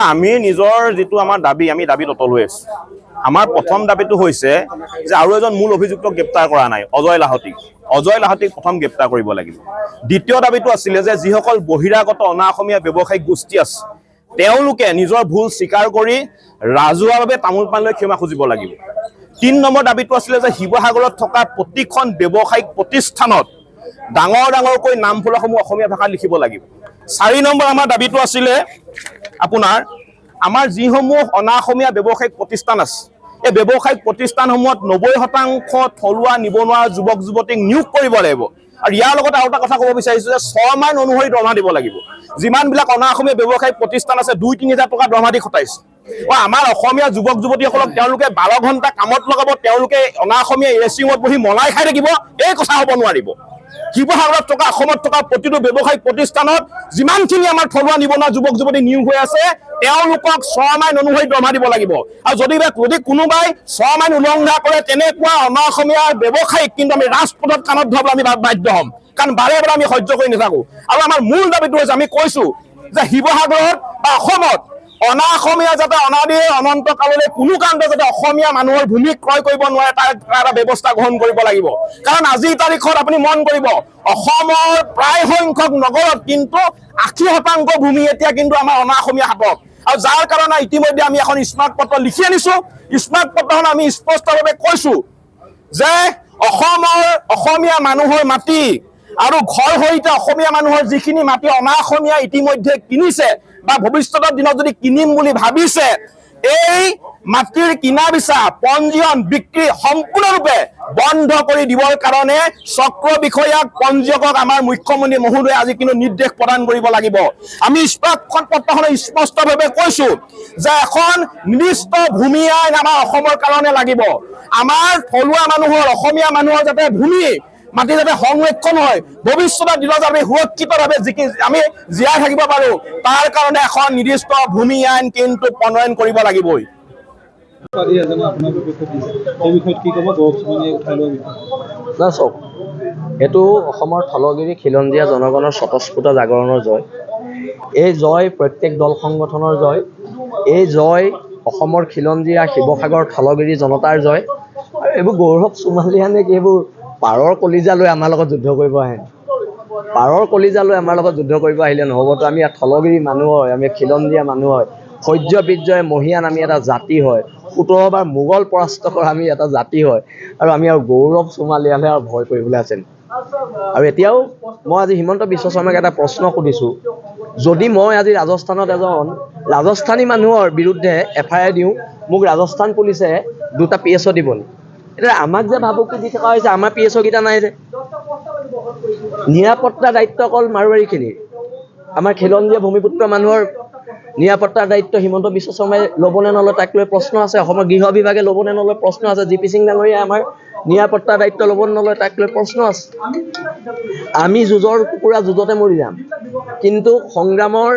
আমি নিজৰ যেটো আমাৰ দাবী আমি দাবী ততল হৈ আছে। আমাৰ প্ৰথম দাবীটো হৈছে যে আৰু এজন মূল অভিযুক্তক গ্ৰেপ্তাৰ কৰা নাই, অজয় লাহটিক প্ৰথম গ্ৰেপ্তাৰ কৰিব লাগিব। দ্বিতীয় দাবীটো আছিল যে যিসকল বহিৰাগত অনা অসমীয়া ব্যৱসায়িক গোষ্ঠী আছে তেওঁলোকে নিজৰ ভুল স্বীকাৰ কৰি ৰাজহুৱাভাৱে তামোল পাণ লৈ ক্ষমা খুজিব লাগিব। ৩ নম্বৰ দাবীটো আছিল যে শিৱসাগৰত থকা প্ৰতিখন ব্যৱসায়িক প্ৰতিষ্ঠানত ডাঙৰকৈ নামফলকসমূহ অসমীয়া ভাষাত লিখিব লাগিব। ৪ নম্বৰ আমাৰ দাবীটো আছিলে আপোনাৰ আমাৰ যিসমূহ অনা অসমীয়া ব্যৱসায়িক প্ৰতিষ্ঠান আছে এই ব্যৱসায়িক প্ৰতিষ্ঠানসমূহত ৯০% থলুৱা নিবনুৱা যুৱক যুৱতীক নিয়োগ কৰিব লাগিব। আৰু ইয়াৰ লগতে আৰু এটা কথা ক'ব বিচাৰিছো যে 6 মাহ অনুসৰি দৰমহা দিব লাগিব। যিমানবিলাক অনা অসমীয়া ব্যৱসায়িক প্ৰতিষ্ঠান আছে ২-৩ হাজাৰ টকা দৰমহা দি খটাইছে। আমাৰ অসমীয়া যুৱক যুৱতীসকলক তেওঁলোকে 12 ঘণ্টা কামত লগাব, তেওঁলোকে অনা অসমীয়া এচিঙত বহি মলাই খাই থাকিব, এই কথা হ'ব নোৱাৰিব। শিৱসাগৰত থকা অসমত থকা প্ৰতিটো ব্যৱসায়িক প্ৰতিষ্ঠানত যিমানখিনি আমাৰ থলুৱা নিবনুৱা যুৱক যুৱতী নিয়োগ হৈ আছে তেওঁলোকক 6 মাহ অনুসৰি দৰমহা দিব লাগিব। আৰু যদি কোনোবাই 6 মাহ উলংঘা কৰে তেনেকুৱা অনা অসমীয়া ব্যৱসায়িক কিন্তু আমি ৰাজপথত কাণত ধৰাবলৈ আমি বাধ্য হ'ম, কাৰণ বাৰে বাৰে আমি সহ্য কৰি নাথাকো। আৰু আমাৰ মূল দাবীটো হৈছে আমি কৈছো যে শিৱসাগৰত বা অসমত অনা অসমীয়া যাতে অনাদিয়ে অনন্ত কাললৈ কোনো কাৰণতে যাতে অসমীয়া মানুহৰ ভূমি ক্ৰয় কৰিব নোৱাৰে তাৰ এটা ব্যৱস্থা গ্ৰহণ কৰিব লাগিব। কাৰণ আজিৰ তাৰিখত আপুনি মন কৰিব অসমৰ প্ৰায় সংখ্যক নগৰত কিন্তু ৮০% ভূমি এতিয়া কিন্তু আমাৰ অনা অসমীয়া হাতত। আৰু যাৰ কাৰণে ইতিমধ্যে আমি এখন স্মাৰক পত্ৰ লিখি আনিছো। স্মাৰক পত্ৰখন আমি স্পষ্টভাৱে কৈছো যে অসমীয়া মানুহৰ মাটি আৰু ঘৰ সহিতে অসমীয়া মানুহৰ যিখিনি মাটি অনা অসমীয়া ইতিমধ্যে কিনিছে বা ভৱিষ্যতৰ দিনত যদি কিনিম বুলি ভাবিছে এই মাটিৰ কিনা বেচা পঞ্জীয়ন বিক্ৰী সম্পূৰ্ণৰূপে বন্ধ কৰি দিবৰ কাৰণে চক্ৰ বিষয়াক পঞ্জীয়কক আমাৰ মুখ্যমন্ত্ৰী মহোদয়ে আজি কিন্তু নিৰ্দেশ প্ৰদান কৰিব লাগিব। আমি স্মাৰকখন পত্ৰখনে স্পষ্টভাৱে কৈছো যে এখন নিৰ্দিষ্ট ভূমি আইন আমাৰ অসমৰ কাৰণে লাগিব। আমাৰ থলুৱা মানুহৰ অসমীয়া মানুহৰ যাতে ভূমি মাটি যাতে সংৰক্ষণ হয়, ভৱিষ্যতৰ দিনত আমি সুৰক্ষিতভাৱে আমি জীয়াই থাকিব পাৰো তাৰ কাৰণে এখন নিৰ্দিষ্ট ভূমি আইন কিন্তু প্ৰণয়ন কৰিব লাগিবই। চাওক, এইটো অসমৰ থলগিৰি খিলঞ্জীয়া জনগণৰ স্বতঃস্ফূৰ্ত জাগৰণৰ জয়। এই জয় প্ৰত্যেক দল সংগঠনৰ জয়। এই জয় অসমৰ খিলঞ্জীয়া শিৱসাগৰ থলগিৰি জনতাৰ জয়। আৰু এইবোৰ গৌৰৱ চুমালীয়া নে কি, এইবোৰ পাৰৰ কলিজা লৈ আমাৰ লগত যুদ্ধ কৰিব আহে। পাৰৰ কলিজা লৈ আমাৰ লগত যুদ্ধ কৰিব আহিলে নহ'বতো। আমি ইয়াত থলগিৰি মানুহ হয়, আমি খিলঞ্জীয়া মানুহ হয়, শৌৰ্য বিজয় মহিয়ান আমি এটা জাতি হয়, 17 বাৰ মোগল পৰাস্ত কৰা আমি এটা জাতি হয়। আৰু আমি আৰু গৌৰৱ চুমালীয়ালে আৰু ভয় কৰিবলৈ আছে। আৰু এতিয়াও মই আজি হিমন্ত বিশ্ব শৰ্মাক এটা প্ৰশ্ন সুধিছোঁ, যদি মই আজি ৰাজস্থানত এজন ৰাজস্থানী মানুহৰ বিৰুদ্ধে FIR দিওঁ, মোক ৰাজস্থান পুলিচে 2টা PSO দিব। এতিয়া আমাক যে ভাবুকি দি থকা হৈছে, আমাৰ PSO কেইটা নাই যে। নিৰাপত্তা দায়িত্ব অকল মাৰোৱাৰীখিনিৰ, আমাৰ খিলঞ্জীয়া ভূমিপুত্ৰ মানুহৰ নিৰাপত্তাৰ দায়িত্ব হিমন্ত বিশ্ব শৰ্মাই ল'বনে নলয় তাক লৈ প্ৰশ্ন আছে। অসমৰ গৃহ বিভাগে ল'বনে নলয় প্ৰশ্ন আছে। GP সিং ডাঙৰীয়াই আমাৰ নিৰাপত্তাৰ দায়িত্ব ল'বনে নলয় তাক লৈ প্ৰশ্ন আছে। আমি যুঁজৰ কুকুৰা যুঁজতে মৰি যাম, কিন্তু সংগ্ৰামৰ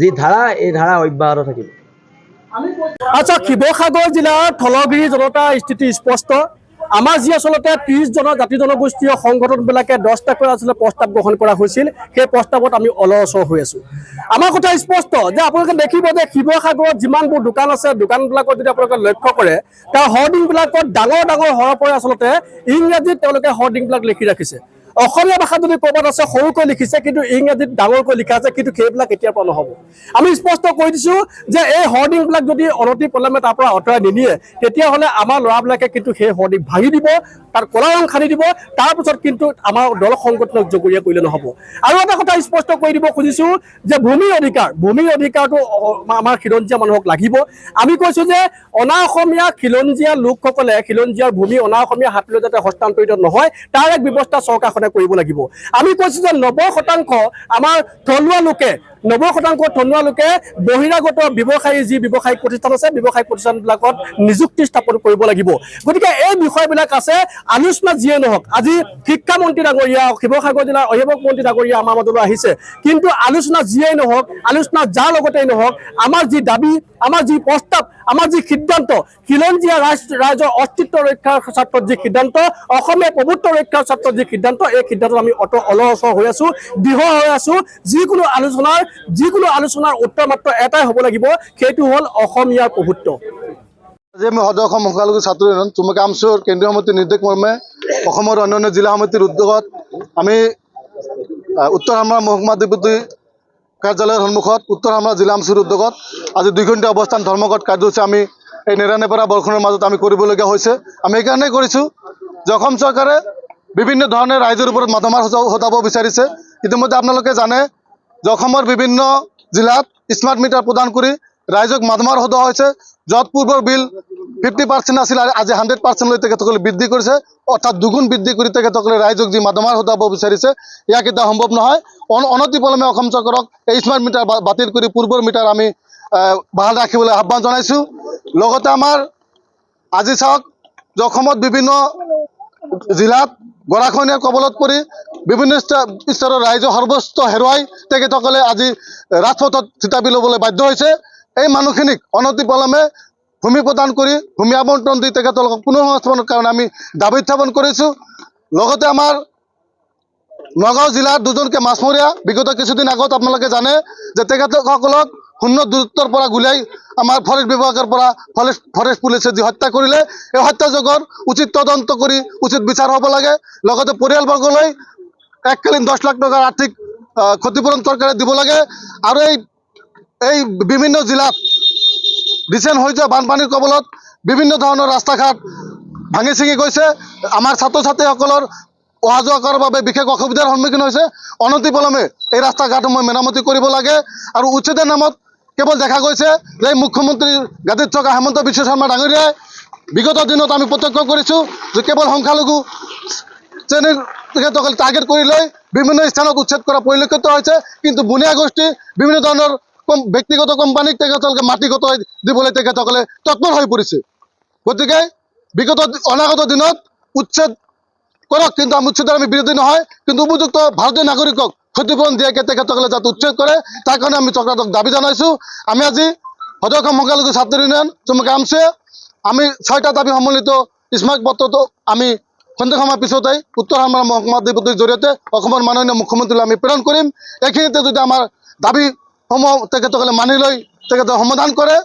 যি ধাৰা এই ধাৰা অব্যাহত থাকিব। আচ্ছা, শিৱসাগৰ জিলাৰ থলগিৰি জনতাৰ স্থিতি স্পষ্ট। আমাৰ যি আচলতে 30 জনৰ জাতি জনগোষ্ঠীয় সংগঠনবিলাকে 10টাকৈ আচলতে প্ৰস্তাৱ গ্ৰহণ কৰা হৈছিল, সেই প্ৰস্তাৱত আমি অলৰচৰ হৈ আছো। আমাৰ কথা স্পষ্ট যে আপোনালোকে দেখিব যে শিৱসাগৰত যিমানবোৰ দোকান আছে দোকানবিলাকত যদি আপোনালোকে লক্ষ্য কৰে তাৰ হৰ্ডিংবিলাকত ডাঙৰ হৰপৰে আচলতে ইংৰাজীত তেওঁলোকে হৰ্ডিংবিলাক লিখি ৰাখিছে। অসমীয়া ভাষাত যদি ক'ৰবাত আছে সৰুকৈ লিখিছে, কিন্তু ইংৰাজীত ডাঙৰকৈ লিখা আছে, কিন্তু সেইবিলাক এতিয়াৰ পৰা নহ'ব। আমি স্পষ্ট কৈ দিছোঁ যে এই হৰ্ডিংবিলাক যদি অনতি পলমে তাৰ পৰা আঁতৰাই নিনিয়ে তেতিয়াহ'লে আমাৰ ল'ৰাবিলাকে কিন্তু সেই হৰ্ডিং ভাঙি দিব, তাত ক'লা ৰং সানি দিব, তাৰপিছত কিন্তু আমাৰ দল সংগঠনক জগৰীয়া কৰিলে নহ'ব। আৰু এটা কথা স্পষ্ট কৰি দিব খুজিছোঁ যে ভূমিৰ অধিকাৰটো আমাৰ খিলঞ্জীয়া মানুহক লাগিব। আমি কৈছোঁ যে অনা অসমীয়া খিলঞ্জীয়া লোকসকলে খিলঞ্জীয়াৰ ভূমি অনা অসমীয়া হাতলৈ যাতে হস্তান্তৰিত নহয় তাৰ এক ব্যৱস্থা চৰকাৰখনে কৰিব লাগিব। আমি কৈছোঁ যে 90% আমাৰ থলুৱা লোকে 90% লোকে বহিৰাগত ব্যৱসায়ী যি ব্যৱসায়িক প্ৰতিষ্ঠান আছে ব্যৱসায়িক প্ৰতিষ্ঠানবিলাকত নিযুক্তি স্থাপন কৰিব লাগিব। গতিকে এই বিষয়বিলাক আছে। আলোচনা যিয়ে নহওক, আজি শিক্ষামন্ত্ৰী ডাঙৰীয়া শিৱসাগৰ জিলাৰ অভিভাৱক মন্ত্ৰী ডাঙৰীয়া আমাৰ মাজলৈ আহিছে, কিন্তু আলোচনা যিয়েই নহওক, আলোচনা যাৰ লগতেই নহওক, আমাৰ যি দাবী, আমাৰ যি প্ৰস্তাৱ, আমাৰ যি সিদ্ধান্ত, খিলঞ্জীয়া ৰাইজৰ অস্তিত্ব ৰক্ষাৰ স্বাৰ্থত যি সিদ্ধান্ত, অসমীয়া প্ৰভুত্ব ৰক্ষাৰ স্বাৰ্থত যি সিদ্ধান্ত, এই সিদ্ধান্তত আমি অলৰচৰ হৈ আছো, দৃঢ় হৈ আছো। যিকোনো আলোচনাৰ যিকোনো আলোচনাৰ উত্তৰ মাত্ৰ এটাই হ'ব লাগিব, সেইটো হ'ল অসমীয়াৰ প্ৰভুত্ব। আজি আমি সদৌ অসম সংখ্যালঘু ছাত্ৰ ইউনিয়ন চুমকা আমচুৰ কেন্দ্ৰীয় সমিতিৰ নিৰ্দেশ মৰ্মে অসমৰ অন্যান্য জিলা সমিতিৰ উদ্যোগত আমি উত্তৰ হামৰা মহকুমা ডেপুটি কাৰ্যালয়ৰ সন্মুখত উত্তৰ হামৰা জিলা আমচুৰ উদ্যোগত আজি 2 ঘণ্টা অৱস্থান ধৰ্মঘট কাৰ্যসূচী আমি এই নেৰানেপেৰা বৰষুণৰ মাজত আমি কৰিবলগীয়া হৈছে। আমি এইকাৰণেই কৰিছোঁ যে অসম চৰকাৰে বিভিন্ন ধৰণে ৰাইজৰ ওপৰত মাধমাৰ হতাব বিচাৰিছে। ইতিমধ্যে আপোনালোকে জানে যে অসমৰ বিভিন্ন জিলাত স্মাৰ্ট মিটাৰ প্ৰদান কৰি ৰাইজক মাধমাৰ হতোৱা হৈছে। য'ত পূৰ্বৰ বিল 50% আছিল আজি 100% তেখেতসকলে বৃদ্ধি কৰিছে, অৰ্থাৎ দুগুণ বৃদ্ধি কৰি তেখেতসকলে ৰাইজক যি মাধমাৰ হতাব বিচাৰিছে, ইয়াক এতিয়া সম্ভৱ নহয়। অনতিপলমে অসম চৰকাৰক এই স্মাৰ্ট মিটাৰ বাতিল কৰি পূৰ্বৰ মিটাৰ আমি বাহাল ৰাখিবলৈ আহ্বান জনাইছোঁ। লগতে আমাৰ আজি চাওক যে অসমত বিভিন্ন জিলাত গৰাখহনীয়াৰ কবলত পৰি বিভিন্ন স্তৰৰ ৰাইজৰ সৰ্বস্ব হেৰুৱাই তেখেতসকলে আজি ৰাজপথত থিতাপি ল'বলৈ বাধ্য হৈছে। এই মানুহখিনিক অনতিপলমে ভূমি প্ৰদান কৰি ভূমি আবণ্টন দি তেখেতলোকক পুনৰ সংস্থাপনৰ কাৰণে আমি দাবী উত্থাপন কৰিছোঁ। লগতে আমাৰ নগাঁও জিলাৰ দুজনকৈ মাছমৰীয়া বিগত কিছুদিন আগত আপোনালোকে জানে যে তেখেতসকলক শূন্য দূৰত্বৰ পৰা গুলিয়াই আমাৰ ফৰেষ্ট বিভাগৰ পৰা ফৰেষ্ট পুলিচে যি হত্যা কৰিলে, এই হত্যাযোগৰ উচিত তদন্ত কৰি উচিত বিচাৰ হ'ব লাগে। লগতে পৰিয়ালবৰ্গলৈ এককালীন 10 লাখ টকাৰ আৰ্থিক ক্ষতিপূৰণ চৰকাৰে দিব লাগে। আৰু এই বিভিন্ন জিলাত ৰিচেণ্ট হৈ যোৱা বানপানীৰ কবলত বিভিন্ন ধৰণৰ ৰাস্তা ঘাট ভাঙি ছিঙি গৈছে। আমাৰ ছাত্ৰ ছাত্ৰীসকলৰ অহা যোৱা কৰাৰ বাবে বিশেষ অসুবিধাৰ সন্মুখীন হৈছে। অনতিপলমে এই ৰাস্তা ঘাটসমূহ মেৰামতি কৰিব লাগে। আৰু উচ্ছেদৰ নামত কেৱল দেখা গৈছে যে মুখ্যমন্ত্ৰীৰ গাদীত থকা হেমন্ত বিশ্ব শৰ্মা ডাঙৰীয়াই বিগত দিনত আমি প্ৰত্যক্ষ কৰিছোঁ যে কেৱল সংখ্যালঘু শ্ৰেণীৰ তেখেতসকলে টাৰ্গেট কৰি লৈ বিভিন্ন স্থানত উচ্ছেদ কৰা পৰিলক্ষিত হৈছে। কিন্তু বুনিয়া গোষ্ঠী বিভিন্ন ধৰণৰ ব্যক্তিগত কোম্পানীক তেখেতসকলে মাটি গতাই দিবলৈ তেখেতসকলে তৎপৰ হৈ পৰিছে। গতিকে বিগত অনাগত দিনত উচ্ছেদ কৰক, কিন্তু উচ্ছেদৰ আমি বিৰোধী নহয়, কিন্তু উপযুক্ত ভাৰতীয় নাগৰিকক ক্ষতিপূৰণ দিয়াকৈ তেখেতসকলে যাতে উচ্ছেদ কৰে তাৰ কাৰণে আমি চৰকাৰক দাবী জনাইছোঁ। আমি আজি সদৌ অসম সংখ্যালঘু ছাত্ৰ ইউনিয়ন চুমকা আমচুৱে আমি 6টা দাবী সম্বলিত স্মাৰক পত্ৰটো আমি খন্তেক সময়ৰ পিছতেই উত্তৰ হামৰা মহকুমা ডেপুটিৰ জৰিয়তে অসমৰ মাননীয় মুখ্যমন্ত্ৰীলৈ আমি প্ৰেৰণ কৰিম। এইখিনিতে যদি আমাৰ দাবীসমূহ তেখেতসকলে মানি লৈ তেখেতে সমাধান কৰে,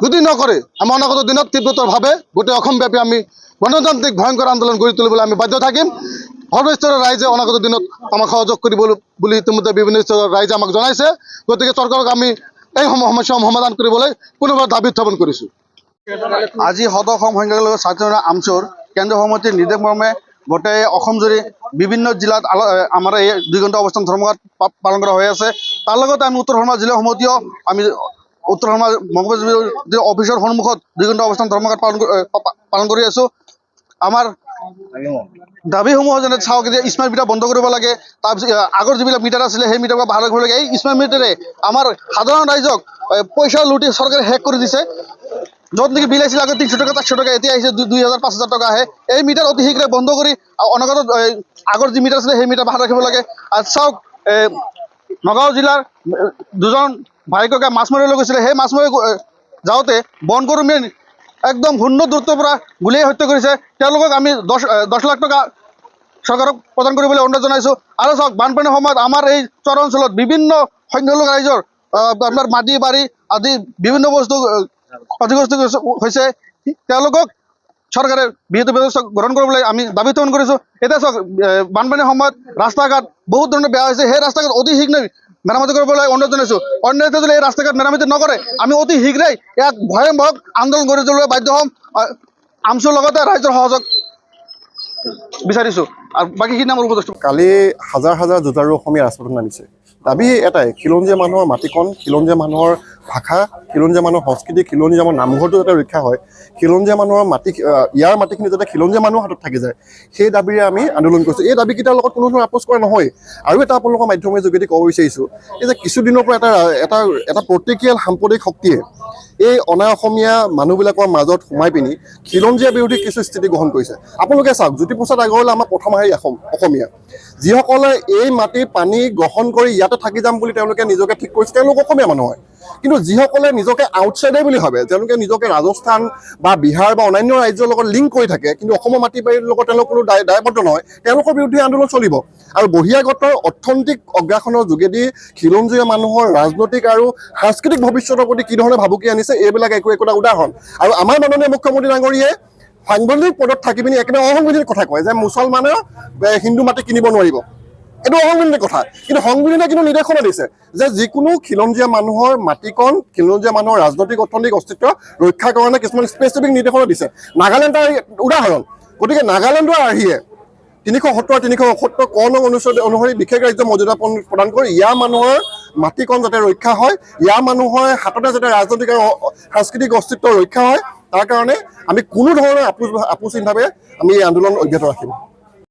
যদি নকৰে আমি অনাগত দিনত তীব্ৰতৰভাৱে গোটেই অসমব্যাপী আমি গণতান্ত্ৰিক ভয়ংকৰ আন্দোলন গঢ়ি তুলিবলৈ আমি বাধ্য থাকিম। সৰ্বস্তৰৰ ৰাইজে অনাগত দিনত আমাক সহযোগ কৰিব বুলি ইতিমধ্যে বিভিন্ন স্তৰৰ ৰাইজে আমাক জনাইছে। গতিকে চৰকাৰক আমি এই সমস্যা সমাধান কৰিবলৈ পুনৰবাৰ দাবী উত্থাপন কৰিছোঁ। আজি সদৌ অসম সংখ্যালঘু ছাত্ৰ ইউনিয়ন আমচুৰ কেন্দ্ৰীয় সমিতিৰ নিৰ্দেশ মৰ্মে গোটেই অসমজুৰি বিভিন্ন জিলাত আমাৰ এই 2 ঘণ্টা অৱস্থান ধৰ্মঘট পালন কৰা হৈ আছে। তাৰ লগতে আমি উত্তৰ হামৰা জিলা সমিতিও আমি উত্তৰ হামৰা মহকুমা অফিচৰ সন্মুখত 2 ঘণ্টা অৱস্থান ধৰ্মঘট পালন কৰি আছোঁ। আমাৰ দাবীসমূহ যেনে চাওক যে স্মাৰ্ট মিটাৰ বন্ধ কৰিব লাগে, তাৰপিছত আগৰ যিবিলাক মিটাৰ আছিলে সেই মিটাৰ বাহাল কৰিব লাগে। এই স্মাৰ্ট মিটাৰে আমাৰ সাধাৰণ ৰাইজক পইচা লুটি চৰকাৰে শেষ কৰি দিছে। য'ত নেকি বিল আহিছিল আগত 300 টকা 400 টকা, এতিয়া আহিছে 2000 5000 টকা আহে। এই মিটাৰ অতি শীঘ্ৰে বন্ধ কৰি অনাগত আগৰ যি মিটাৰ আছিলে সেই মিটাৰ বাহাল ৰাখিব লাগে। আৰু চাওক নগাঁও জিলাৰ দুজন ভাইককে মাছ মাৰিবলৈ গৈছিলে, সেই মাছ মাৰি যাওঁতে বনকৰ্মীয়ে একদম শূন্য দূৰত্বৰ পৰা গুলীয়াই হত্যা কৰিছে। তেওঁলোকক আমি 10 লাখ টকা চৰকাৰক প্ৰদান কৰিবলৈ অনুৰোধ জনাইছোঁ। আৰু চাওক বানপানীৰ সময়ত আমাৰ এই চৰ অঞ্চলত বিভিন্ন সংখ্যালঘু ৰাইজৰ আপোনাৰ মাটি বাৰী আদি বিভিন্ন বস্তু ক্ষতিগ্ৰস্ত হৈছে। তেওঁলোকক চৰকাৰে বিহিত ব্যৱস্থা গ্ৰহণ কৰিবলৈ আমি দাবী উত্থাপন কৰিছোঁ। এতিয়া চাওক বানপানীৰ সময়ত ৰাস্তা ঘাট বহুত ধৰণে বেয়া হৈছে, সেই ৰাস্তা ঘাট অতি শীঘ্ৰে মেৰামতি কৰিবলৈ অনুৰোধ জনাইছোঁ। অন্যথা যদি এই ৰাস্তা ঘাট মেৰামতি নকৰে আমি অতি শীঘ্ৰেই ইয়াক ভয়াৱহ আন্দোলন গঢ়ি তুলিবলৈ বাধ্য হ'ম। আমচুৰ লগতে ৰাইজৰ সহযোগ বিচাৰিছোঁ। আৰু বাকীখিনি আমাৰ উপদেষ্টা কালি হাজাৰ হাজাৰ যুঁজাৰু অসমীয়া ৰাজপথত নামিছে। দাবী এটাই, খিলঞ্জীয়া মানুহৰ মাটিকণ, খিলঞ্জীয়া মানুহৰ ভাষা, খিলঞ্জীয়া মানুহৰ সংস্কৃতি, খিলঞ্জীয়া মানুহৰ নামঘৰটো যাতে ৰক্ষা হয়, খিলঞ্জীয়া মানুহৰ মাটি ইয়াৰ মাটিখিনি যাতে খিলঞ্জীয়া মানুহৰ হাতত থাকি যায়, সেই দাবীৰে আমি আন্দোলন কৰিছোঁ। এই দাবীকেইটাৰ লগত কোনো ধৰণৰ আপোচ কৰা নহয়। আৰু এটা আপোনালোকৰ মাধ্যমৰ যোগেদি ক'ব বিচাৰিছোঁ এই যে কিছুদিনৰ পৰা এটা প্ৰতিক্ৰিয়াল সাম্প্ৰদায়িক শক্তিয়ে এই অনা অসমীয়া মানুহবিলাকৰ মাজত সোমাই পিনি খিলঞ্জীয়া বিৰোধী কিছু স্থিতি গ্ৰহণ কৰিছে। আপোনালোকে চাওক, জ্যোতিপ্ৰসাদ আগৰৱালা আমাৰ প্ৰথম হাৰি অসমীয়া, যিসকলে এই মাটিৰ পানী গ্ৰহণ কৰি ইয়াতে থাকি যাম বুলি তেওঁলোকে নিজকে ঠিক কৰিছে, তেওঁলোক অসমীয়া মানুহ হয়। কিন্তু যিসকলে নিজকে আউটছাইডাৰ বুলি ভাবে, তেওঁলোকে নিজকে ৰাজস্থান বা বিহাৰ বা অন্যান্য ৰাজ্যৰ লগত লিংক কৰি থাকে, কিন্তু অসমৰ মাটি বাৰীৰ লগত তেওঁলোক কোনো দায়বদ্ধ নহয়, তেওঁলোকৰ বিৰুদ্ধে আন্দোলন চলিব। আৰু বহিৰাগতৰ অৰ্থনৈতিক অগ্ৰাসনৰ যোগেদি খিলঞ্জীয়া মানুহৰ ৰাজনৈতিক আৰু সাংস্কৃতিক ভৱিষ্যতৰ প্ৰতি কি ধৰণে ভাবুকি আনিছে, এইবিলাক একোটা উদাহৰণ। আৰু আমাৰ মাননীয় মুখ্যমন্ত্ৰী ডাঙৰীয়ে সাংবিধানিক পদত থাকি পিনি একেবাৰে অসাংবিধানিক কথা কয় যে মুছলমানে হিন্দু মাটি কিনিব নোৱাৰিব। এইটো অসাংবিধানিক কথা, কিন্তু সংবিধানে কিন্তু নিৰ্দেশনা দিছে যে যিকোনো খিলঞ্জীয়া মানুহৰ মাটিকণ, খিলঞ্জীয়া মানুহৰ ৰাজনৈতিক অৰ্থনৈতিক অস্তিত্ব ৰক্ষাৰ কাৰণে কিছুমান স্পেচিফিক নিৰ্দেশনা দিছে। নাগালেণ্ড তাৰ উদাহৰণ। গতিকে নাগালেণ্ডৰ আৰ্হিয়ে 370 ক নং অনুচ্ছেদ অনুসৰি বিশেষ ৰাজ্য মৰ্যাদা প্ৰদান কৰি ইয়াৰ মানুহৰ মাটিকণ যাতে ৰক্ষা হয়, ইয়াৰ মানুহৰ হাততে যাতে ৰাজনৈতিক আৰু সাংস্কৃতিক অস্তিত্ব ৰক্ষা হয়, তাৰ কাৰণে আমি কোনো ধৰণৰ আপোচহীনভাৱে আমি এই আন্দোলন অব্যাহত ৰাখিম।